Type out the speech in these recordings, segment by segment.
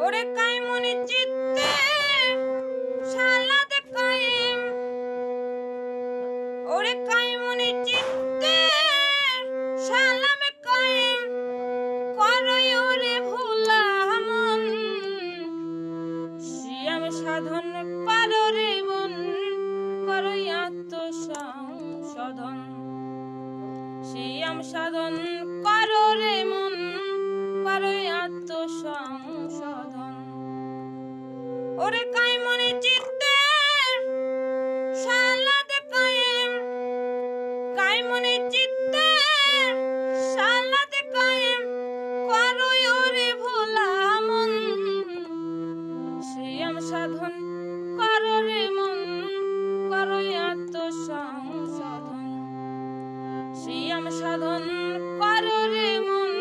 ওরে কাইমনি চিত্তে সালাদে কায়েম, ওরে কাইমনি চিত্তে সালামে কায়েম করই ওরে ভোলা মন, সিয়াম সাধন পারো রে মন করই আত্মসংশোধন, সিয়াম সাধন করো রে মন করই আত্মসংশোধন। ওরে কাইমনি চিত্তে সালাদে কায়েম, কাইমনি চিত্তে সালাদে কায়েম করই ওরে ভোলা মন, সিয়াম সাধন করো রে মন করই আত্মসংশোধন, সিয়াম সাধন করো রে মন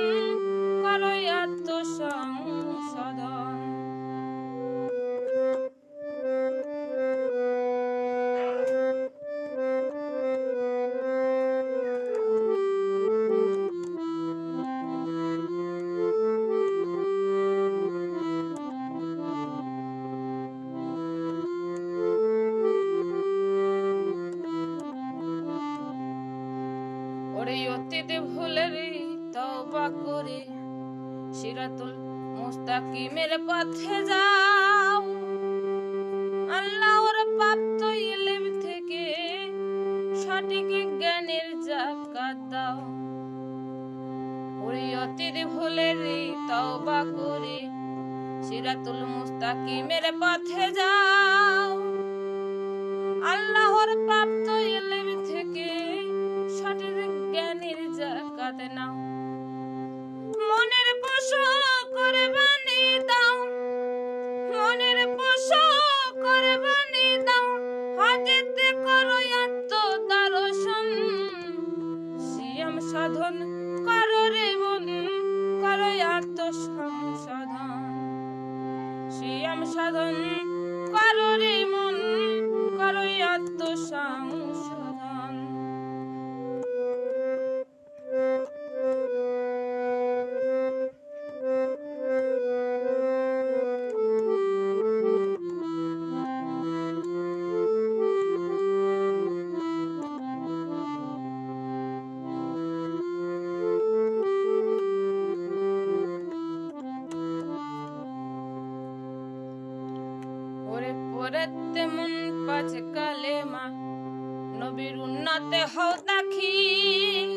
করই আত্মসংশোধন। ওরে অতীত ভুলের তওবা করে সিরাতুল মুস্তাকিমের পথে যাও, আল্লাহর প্রাপ্ত ইলম থেকে সঠিক জ্ঞানের যাকাত দাও। ওরে অতীত ভুলের তওবা করে সিরাতুল মুস্তাকিমের পথে যাও, আল্লাহর প্রাপ্ত ইলম থেকে সঠিক জ্ঞানের যাকাত নাও। মনের পশু করে বানিয়ে দাও, মনের পশু করে বানিয়ে দাও, হাজতে করো আত্মদর্শন, সিয়াম সাধন করো রে মন করো আত্মসংশোধন, সিয়াম সাধন করো রে মন করো আত্মসংশোধন। তেমন পাঁচ কালেমা নবীর উন্নতে হও দাখিল,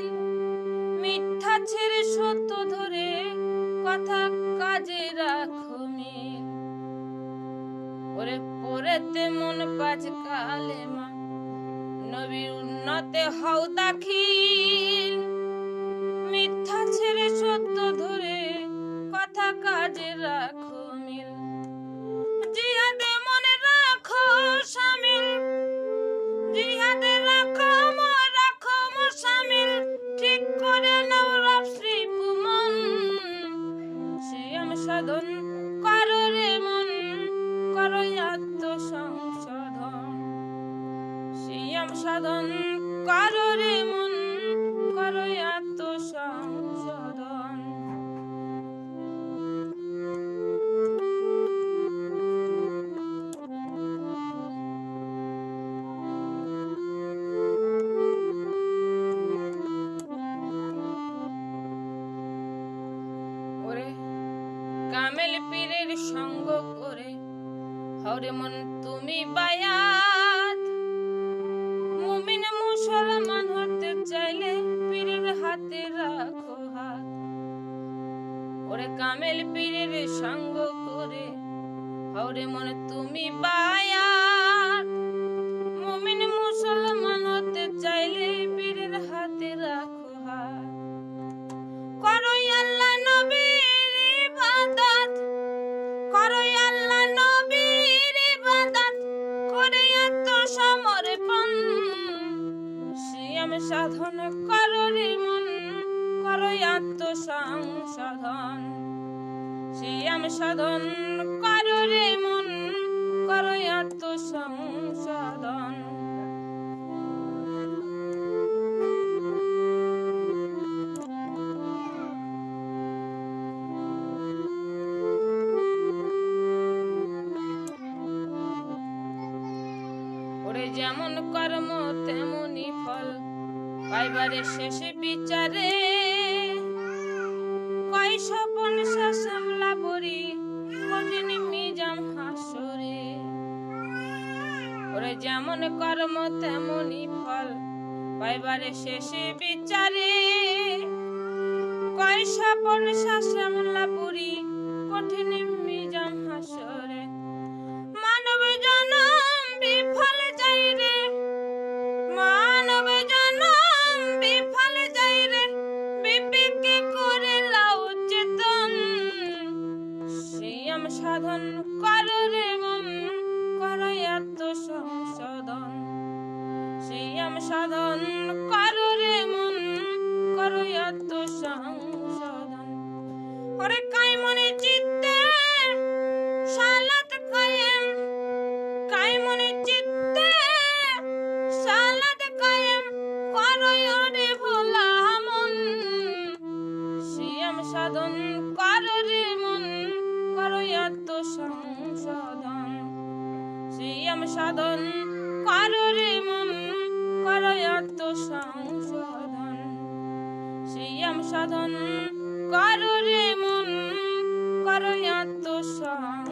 মিথ্যা ছেড়ে সত্য ধরে কথা কাজে রাখো মিল। ওরে পরে তেমন পাঁচ কালেমা নবীর উন্নতে হও দাখিল, মিথ্যা ছেড়ে সত্য ধরে কথা কাজে রাখো মিল। জিহাদে মনে রাখো শামিল, জিহাদে রাখো মোর শামিল, ঠিক করে নাও রবশ্রী মন, সিয়াম সাধন করো রে মন করো আত্মসংশোধন, সিয়াম সাধন করো রে মন করো আত্মসংশোধন। কামেল পীরের সঙ্গ করে হরে মন তুমি বায়াত, মুমিন মুসলমান হতে চাইলে পীরের হাতে রাখো হাত। ওরে কামেল পীরের সঙ্গ করে হরে মন তুমি বায়াত, মুমিন মুসলমান হতে চাইলে পীরের হাতে রাখো হাত। করই আল্লাহ নবীর ইবাদত, করই আল্লাহ নবীর ইবাদত করে আত্মসমর্পণ, সিয়াম সাধন করো রে মন করো আত্মসংশোধন, সিয়াম সাধন করো রে মন করো আত্মসংশোধন। যেমন কর্ম তেমনি ফল পাইবারে শেষে বিচারে কয় স্বপন শ্যামলা বরি কঠিন মিজাম হাসরে ওরে যেমন কর্ম তেমনি ফল পাইবারে শেষে বিচারে কয় স্বপন শ্যামলা বরি কঠিন মিজাম হাসরে মানব জনম বিফল যাই রে মানব জনম বিফল যাই রে বিবেকে করে লাও চেতন সিয়াম সাধন কর রে মন কর আত্মসংশোধন সিয়াম সাধন কর রে মন কর আত্মসংশোধন ওরে কাই মনে চিত্তে সালাত কায়েম কাই মনে চিত্তে সালাত কায়েম করই ওরে ভোলা মন সিয়াম সাধন কর রে মন করই আত্মসংশোধন সিয়াম সাধন কর রে মন করই আত্মসংশোধন সিয়াম সাধন কর রে মন করই আত্মসংশোধন